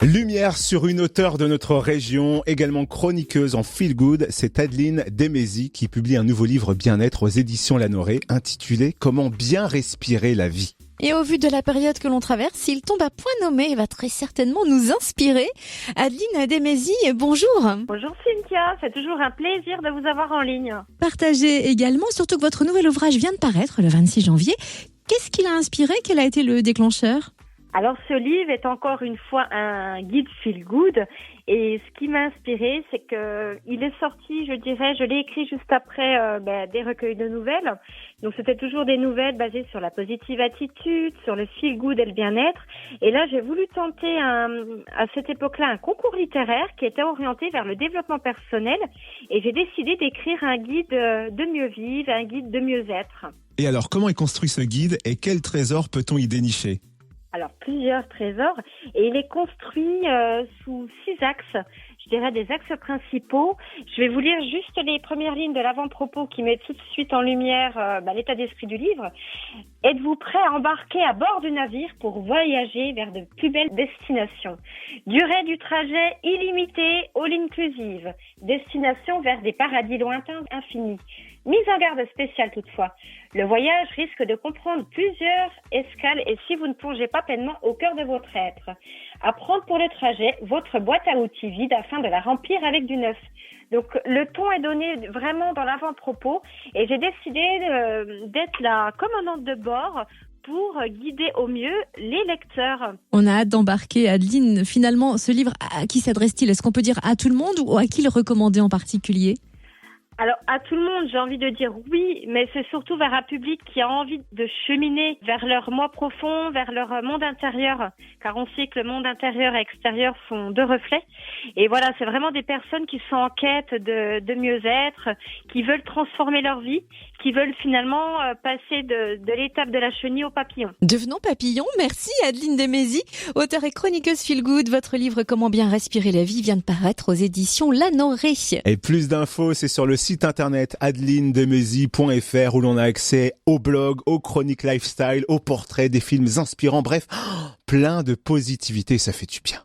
Lumière sur une auteure de notre région, également chroniqueuse en feel good, c'est Adeline Demézy qui publie un nouveau livre bien-être aux éditions Lanoré intitulé « Comment bien respirer la vie ». Et au vu de la période que l'on traverse, s'il tombe à point nommé, il va très certainement nous inspirer. Adeline Demézy, bonjour. Bonjour Cynthia, c'est toujours un plaisir de vous avoir en ligne. Partagez également, surtout que votre nouvel ouvrage vient de paraître le 26 janvier. Qu'est-ce qui l'a inspiré? Quel a été le déclencheur? Alors ce livre est encore une fois un guide feel good et ce qui m'a inspiré, c'est que il est sorti, je l'ai écrit juste après des recueils de nouvelles. Donc c'était toujours des nouvelles basées sur la positive attitude, sur le feel good et le bien-être. Et là j'ai voulu tenter à cette époque-là un concours littéraire qui était orienté vers le développement personnel et j'ai décidé d'écrire un guide de mieux vivre, un guide de mieux-être. Et alors, comment est construit ce guide et quel trésor peut-on y dénicher ? Alors, plusieurs trésors, et il est construit sous 6 axes, je dirais des axes principaux. Je vais vous lire juste les premières lignes de l'avant-propos qui met tout de suite en lumière l'état d'esprit du livre. Êtes-vous prêt à embarquer à bord du navire pour voyager vers de plus belles destinations? Durée du trajet illimitée, all inclusive. Destination vers des paradis lointains infinis. Mise en garde spéciale toutefois. Le voyage risque de comprendre plusieurs escales et si vous ne plongez pas pleinement au cœur de votre être. À prendre pour le trajet votre boîte à outils vide afin de la remplir avec du neuf. Donc le ton est donné vraiment dans l'avant-propos et j'ai décidé d'être la commandante de bord pour guider au mieux les lecteurs. On a hâte d'embarquer. Adeline, finalement, ce livre, à qui s'adresse-t-il? Est-ce qu'on peut dire à tout le monde ou à qui le recommander en particulier? Alors, à tout le monde, j'ai envie de dire oui, mais c'est surtout vers un public qui a envie de cheminer vers leur moi profond, vers leur monde intérieur, car on sait que le monde intérieur et extérieur sont deux reflets. Et voilà, c'est vraiment des personnes qui sont en quête de mieux-être, qui veulent transformer leur vie, qui veulent finalement passer de l'étape de la chenille au papillon. Devenons papillon. Merci Adeline Demézy, auteure et chroniqueuse feel good. Votre livre Comment bien respirer la vie vient de paraître aux éditions Lanoré. Et plus d'infos, c'est sur le site internet adelinedemézy.fr où l'on a accès au blog, aux chroniques lifestyle, aux portraits, des films inspirants, bref, plein de positivité, ça fait du bien.